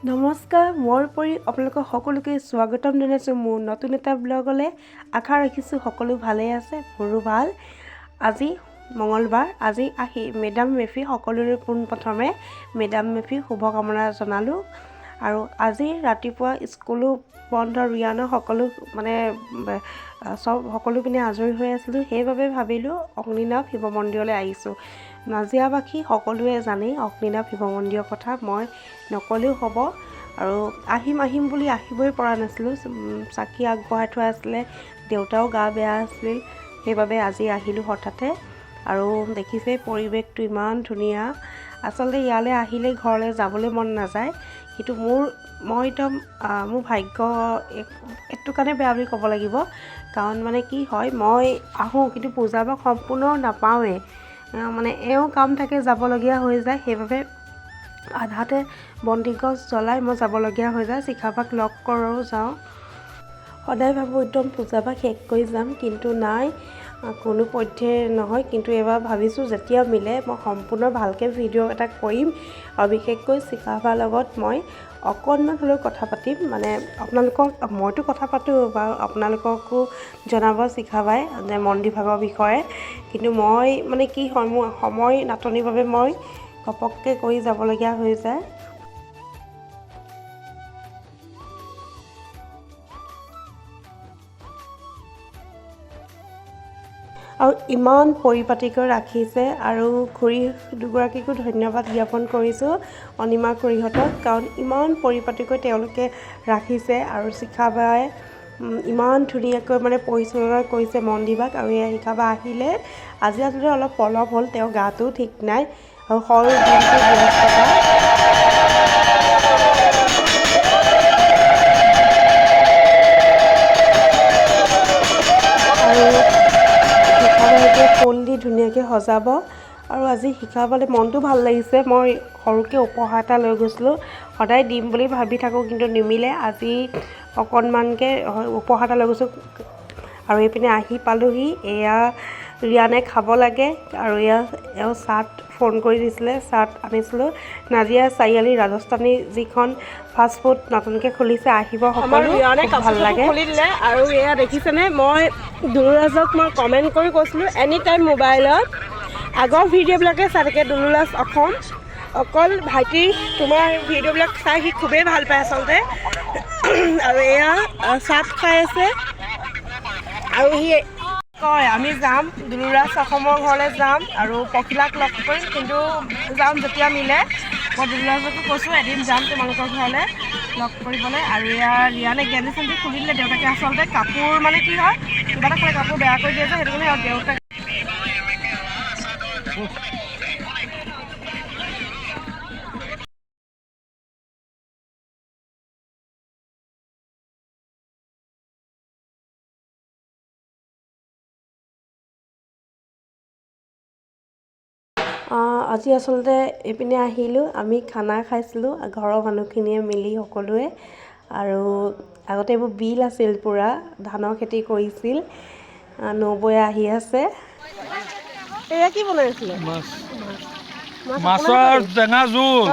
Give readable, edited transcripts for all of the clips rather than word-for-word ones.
নমস্কাৰ, মই পৰি আপোনালোকক সকলোকে স্বাগতম জনাইছোঁ মোৰ নতুন এটা ব্লগলৈ। আশা ৰাখিছোঁ সকলো ভালেই আছে, মোৰো ভাল। আজি মঙলবাৰ, আজি আহি মেডাম মেফি সকলোৰে পোনপ্ৰথমে মেডাম মেফি শুভকামনা জনালোঁ। আৰু আজি ৰাতিপুৱা স্কুলো বন্ধ, ৰিয়ানৰ সকলো পিনে আজৰি হৈ আছিলোঁ। সেইবাবে ভাবিলোঁ অগ্নিনাভ শিৱ মন্দিৰলৈ আহিছোঁ। নাজিৰাবাসী সকলোৱে জানেই অগ্নিনাভ শিৱ মন্দিৰৰ কথা, মই নকলেও হ'ব। আৰু আহিম বুলি আহিবই পৰা নাছিলোঁ, চাকি আগবঢ়াই থোৱা আছিলে, দেউতাও গা বেয়া আছিল, সেইবাবে আজি আহিলোঁ হঠাতে। আৰু দেখিছেই পৰিৱেশটো ইমান ধুনীয়া। আচলতে ইয়ালৈ আহিলে ঘৰলৈ যাবলৈ মন নাযায়, কিন্তু মোৰ ভাগ্য এইটো কাৰণে বেয়া বুলি ক'ব লাগিব। কাৰণ মানে কি হয়, মই আহোঁ কিন্তু পূজাভাগ সম্পূৰ্ণ নাপাওঁৱেই, এওঁ কাম থাকে যাবলগীয়া হৈ যায়। সেইবাবে আধাতে বন্তি গছ জ্বলাই মই যাবলগীয়া হৈ যায়। শিখাভাগ লগ কৰোঁ, যাওঁ। সদায় ভাবোঁ একদম পূজাভাগ শেষ কৰি যাম, কিন্তু নাই, কোনো পধ্যে নহয়। কিন্তু এইবাৰ ভাবিছোঁ যেতিয়া মিলে মই সম্পূৰ্ণ ভালকৈ ভিডিঅ' এটা কৰিম। আৰু বিশেষকৈ শিখাভাৰ লগত মই অকণমান হ'লেও কথা পাতিম, মইতো কথা পাতোঁ বাৰু, আপোনালোককো জনাব শিখাভাই যে মন্দিৰভাগৰ বিষয়ে। কিন্তু মই কি হয়, মোৰ সময় নাটনিৰ বাবে মই ঘপককৈ কৰি যাবলগীয়া হৈ যায়। আৰু ইমান পৰিপাটিকৈ ৰাখিছে। আৰু খুৰী দুগৰাকীকো ধন্যবাদ জ্ঞাপন কৰিছোঁ, অনিমা খুৰীহঁতক, কাৰণ ইমান পৰিপাটিকৈ তেওঁলোকে ৰাখিছে। আৰু শিখাবাই ইমান ধুনীয়াকৈ পৰিচালনা কৰিছে মন্দিৰভাগ। আৰু এই শিখাবা আহিলে, আজি আচলতে অলপ পলম হ'ল, তেওঁৰ গাটো ঠিক নাই, আৰু সৰু দিনটো ব্যস্ততা। ফুল দি ধুনীয়াকৈ সজাব। আৰু আজি শিখাবলৈ মনটো ভাল লাগিছে। মই সৰুকৈ উপহাৰ এটা লৈ গৈছিলোঁ, সদায় দিম বুলি ভাবি থাকোঁ কিন্তু নিমিলে। আজি অকণমানকৈ উপহাৰ এটা লৈ গৈছোঁ। আৰু এইপিনে আহি পালোহি, এয়া ৰিয়ানে খাব লাগে। আৰু এওঁ চাট ফোন কৰি দিছিলে, চাট আনিছিলোঁ। নাজিৰা চাৰিআলি ৰাজস্থানী যিখন ফাষ্টফুড নতুনকৈ খুলিছে, আহিব সকলো, ভাল লাগে। খুলি দিলে। আৰু এয়া দেখিছেনে, মই দুলুৰাজক কমেণ্ট কৰি কৈছিলোঁ এনি টাইম মোবাইলত আগৰ ভিডিঅ'বিলাকে চাই থাকে দুলুৰাজ অসম। অকল ভাইটি তোমাৰ ভিডিঅ'বিলাক চাই সি খুবেই ভাল পায় আচলতে। আৰু এয়া চাট খাই আছে। আৰু সি কয় আমি যাম দুলুৰাজ অসমৰ ঘৰলৈ যাম, আৰু পখিলাক লগ কৰিম, কিন্তু যাম যেতিয়া মিলে। মই দুলুৰাজকো কৈছোঁ এদিন যাম তোমালোকৰ ঘৰলৈ লগ কৰিবলৈ। আৰু এয়া ৰিয়ানে গেঞ্জি চেঞ্জি খুলি দিলে দেউতাকে। আচলতে কাপোৰ কি হয়, কিবা এটা খালে কাপোৰ বেয়া কৰি দিয়ে যে, সেইটো কাৰণে আৰু দেউতাকে আজি আচলতে এইপিনে আহিলোঁ, আমি খানা খাইছিলোঁ ঘৰৰ মানুহখিনিয়ে মিলি সকলোৱে। আৰু আগতে এইবোৰ বিল আছিল, পূৰা ধানৰ খেতি কৰিছিল। নবৌয়ে আহি আছে। এয়া কি বনাইছিলে? মাছৰ টেঙা জোল।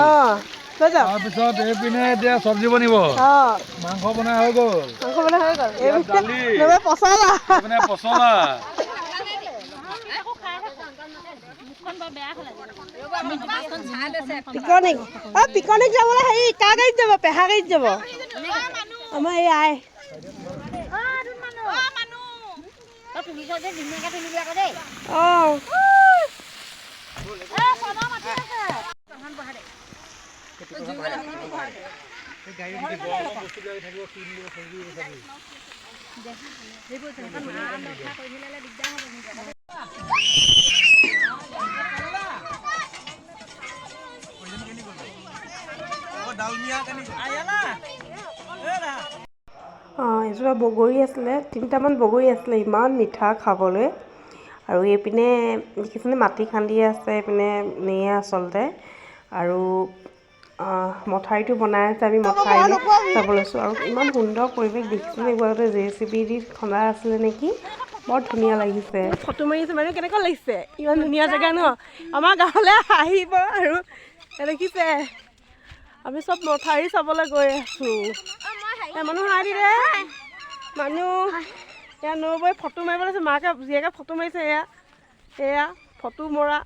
তাৰপিছত এইপিনে এতিয়া চব্জি বনিব, মাংস বনাই হৈ গ'ল, দালি, পচলা। পিকনিক যাবলৈ কাৰ গাড়ীত যাব? পেহা গাড়ীত যাব। আমাৰ এই আই এজোপা বগৰী আছিলে, 3টামান বগৰী আছিলে, ইমান মিঠা খাবলৈ। আৰু এইপিনে দেখিছেনে মাটি খান্দি আছে, এইপিনে নেয়ে আচলতে। আৰু মঠাৰিটো বনাই আছে, আমি মঠাৰিলৈ যাব লৈছোঁ। আৰু ইমান সুন্দৰ পৰিৱেশ দেখিছেনে, এইবাৰতে JCB দি খন্দা আছিলে নেকি, বৰ ধুনীয়া লাগিছে। ফটো মাৰি আছে মানে, কেনেকুৱা লাগিছে? ইমান ধুনীয়া জেগা ন, আমাৰ গাঁৱলৈ আহিব। আৰু দেখিছে আমি চব মথাউৰি চাবলৈ গৈ আছোঁ। মানুহ হাঁহি দে মানুহ এয়া নবৈ ফটো মাৰিব লৈছে। মাকে জীয়েকে ফটো মাৰিছে। এয়া ফটো মৰা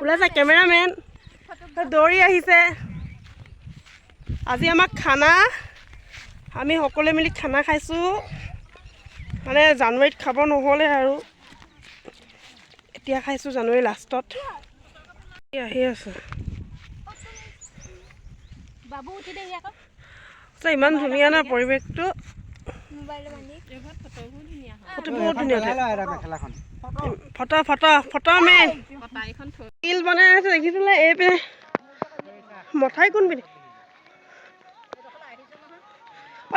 ওলাইছে কেমেৰামেন দৌৰি আহিছে। আজি আমাক খানা আমি সকলোৱে মিলি খানা খাইছোঁ। মানে জানুৱাৰীত খাব নহ'লে আৰু এতিয়া খাইছোঁ জানুৱাৰী লাষ্টত। আহি আছে ইমান ধুনীয়া না পৰিৱেশটো। ফটো বহুত ধুনীয়া ফটো মেইন শিল বনাই আছে দেখিছিলে। এইপিনে মথাই কোন পিনে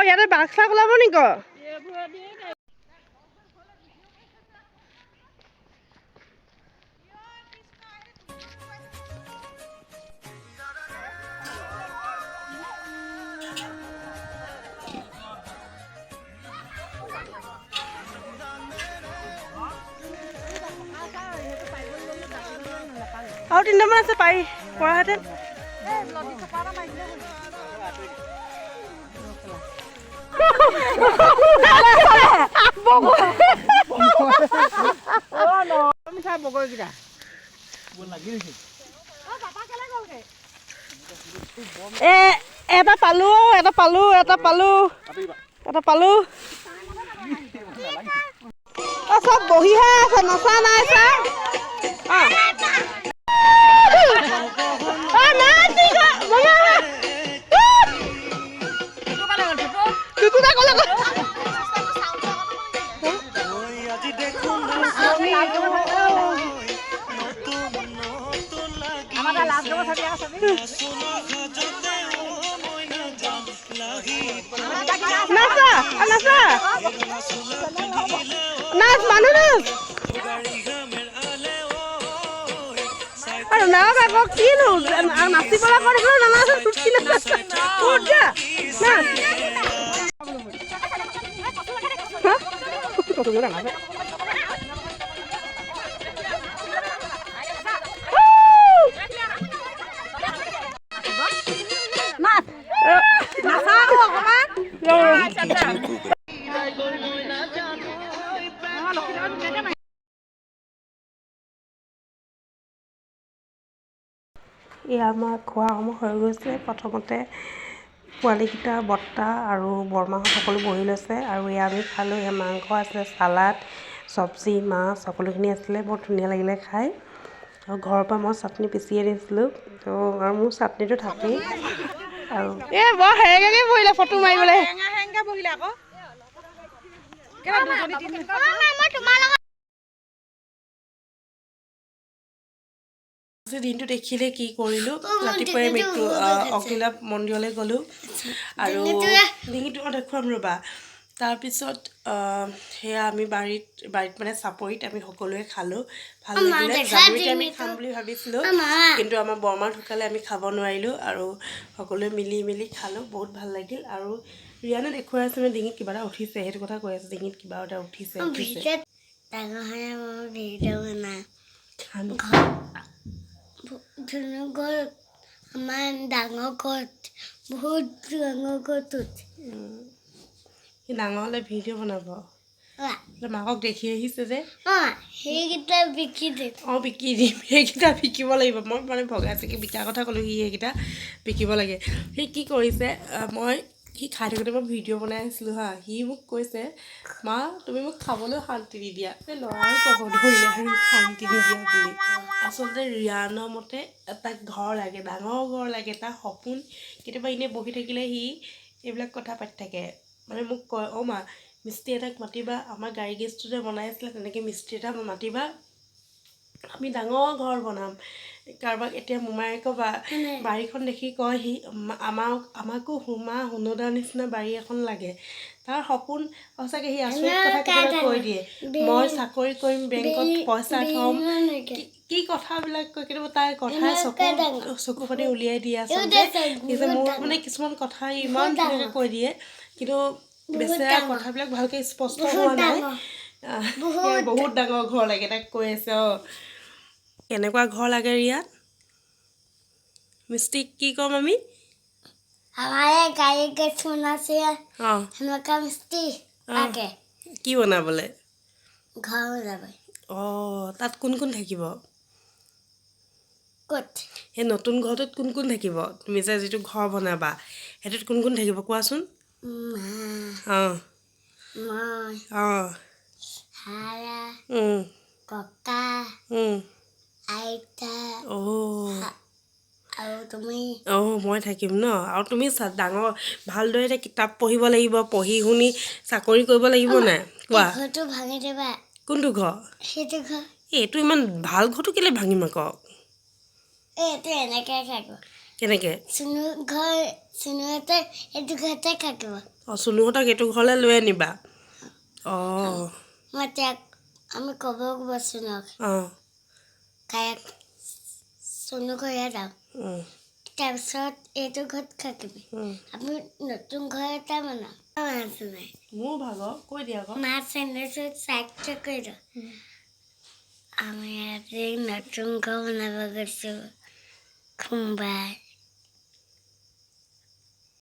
ইয়াতে বাঘ চাঘ ওলাব নেকি? আৰু তিনিটামান আছে পাৰি পৰাহেঁতেন। এটা পালো এটা পালো এটা পালো এটা পালো। চব বহিহে আছে নচা নাই চা। নাচ মানুহ নাচ আৰু নাচ আকৌ কিনো নাচিবলৈ কৈ দেখিলো নানাচ এয়া আমাৰ খোৱা সময় হৈ গৈছে। প্ৰথমতে পোৱালীকেইটা বৰ্তা আৰু বৰমাহঁত সকলো বহি লৈছে আৰু এয়া আমি খালোঁ। এয়া মাংস আছিলে, চালাড, চব্জি, মাছ সকলোখিনি আছিলে। বৰ ধুনীয়া লাগিলে খাই। আৰু ঘৰৰ পৰা মই চাটনি পিচি আনিছিলোঁ তো আৰু মোৰ চাটনিটো থাকেই। আৰু বৰ হেৰেঙাকৈ বহিলে ফটো মাৰিবলৈ। আজি দিনটো দেখিলে কি কৰিলোঁ। ৰাতিপুৱাই অগ্নিনাভ মন্দিৰলৈ গ'লোঁ আৰু ডিঙিটো দেখুৱাম ৰ'বা। তাৰপিছত সেয়া আমি বাৰীত মানে চাপৰিত আমি সকলোৱে খালোঁ। ভাল লাগিলে। জানুৱাৰীতে আমি খাম বুলি ভাবিছিলোঁ কিন্তু আমাৰ বৰমা ঢুকালে আমি খাব নোৱাৰিলোঁ আৰু সকলোৱে মিলি খালোঁ। বহুত ভাল লাগিল। আৰু ৰিয়ানে দেখুৱাই আছে মানে ডিঙিত কিবা এটা উঠিছে। সেইটো কথা কৈ আছে ডিঙিত কিবা এটা উঠিছে। আমাৰ ডাঙৰ ঘৰত বহুত ডাঙৰ ঘৰটোত ডাঙৰ হ'লে ভিডিঅ' বনাব। মাকক দেখি আহিছে যে সেইকেইটা বিকি দিম। বিকি দিম। সেইকেইটা বিকিব লাগিব। মই মানে ভগাই চাকি বিকাৰ কথা ক'লোঁ। সেইকেইটা বিকিব লাগে। সি কি কৰিছে সি খাই থাকোঁতে মই ভিডিঅ' বনাই আছিলোঁ সি মোক কৈছে মা তুমি মোক খাবলৈ শান্তি নিদিয়া। ল'ৰাই ক'ব ধৰিলে আৰু শান্তি নিদিয়া বুলি। আচলতে ৰিয়ানৰ মতে এটা ঘৰ লাগে, ডাঙৰ ঘৰ লাগে। তাৰ সপোন কেতিয়াবা এনেই বহি থাকিলে সি এইবিলাক কথা পাতি থাকে। মানে মোক কয় মা মিস্ত্ৰী এটাক মাতিবা। আমাৰ গাড়ী গেছটোতে বনাই আছিলে তেনেকৈ মিস্ত্ৰী এটা মাতিবা। আমি ডাঙৰ ঘৰ বনাম। কাৰোবাক এতিয়া মোমায়েকৰ বাৰীখন দেখি কয় সি আমাকো সোণদাৰ নিচিনা বাৰী এখন লাগে। তাৰ সপোন সঁচাকৈ সি আচৰিত কথা কেতিয়াবা কৈ দিয়ে। মই চাকৰি কৰিম, বেংকত পইচা থ'ম, কি কথাবিলাক কয়। কেতিয়াবা তাইৰ কথাই চকু পানী উলিয়াই দিয়ে। আচলতে মোৰ মানে কিছুমান কথা ইমান ধুনীয়াকৈ কৈ দিয়ে কিন্তু বেচেৰা কথাবিলাক ভালকৈ স্পষ্ট হোৱা নাই। বহুত ডাঙৰ ঘৰ লাগে তাক কৈ আছে। কেনেকুৱা ঘৰ লাগে ৰিয়াত? মিস্ত্ৰীক কি ক'ম আমি? আমাৰ এই গাড়ী কিছুমান আছে অঁ সেনেকুৱা মিস্ত্ৰী লাগে কি বনাবলৈ ঘৰ যাব অঁ তাত কোন কোন থাকিব ক'ত সেই নতুন ঘৰটোত কোন কোন থাকিব তুমি যে যিটো ঘৰ বনাবা সেইটোত কোন কোন থাকিব কোৱাচোন মা অঁ মই অঁ হাৰা উম, ককা উম। আইতা অঁ আৰু তুমি অঁ মই থাকিম ন আৰু তুমি ডাঙৰ ভালদৰে এতিয়া কিতাপ পঢ়িব লাগিব পঢ়ি শুনি চাকৰি কৰিব লাগিব নাই কোৱা ঘৰটো ভাঙি দিবা কোনটো ঘৰ সেইটো ঘৰ এইটো ইমান ভাল ঘৰটো কেলৈ ভাঙিম আকৌ এইটো এনেকৈ থাকিব কেনেকৈ চুনু ঘৰ চুনুহঁতে এইটো ঘৰতে থাকিব অঁ চুনুহঁতক এইটো ঘৰলৈ লৈ আনিবা অঁ মই তাক আমি ক'ব চুনুক অঁ কায়াক চুনু ঘৰত যাওঁ উম, তাৰপিছত এইটো ঘৰত থাকিবি উম। আমি নতুন ঘৰ এটা বনাওঁ মাছ নাই মোৰ ভাগৰ কৈ দিয়া আকৌ মাছ এনেকৈ চাইড কৰি দিওঁ আমি আজি নতুন ঘৰ বনাব গৈছোঁ সোমবাৰ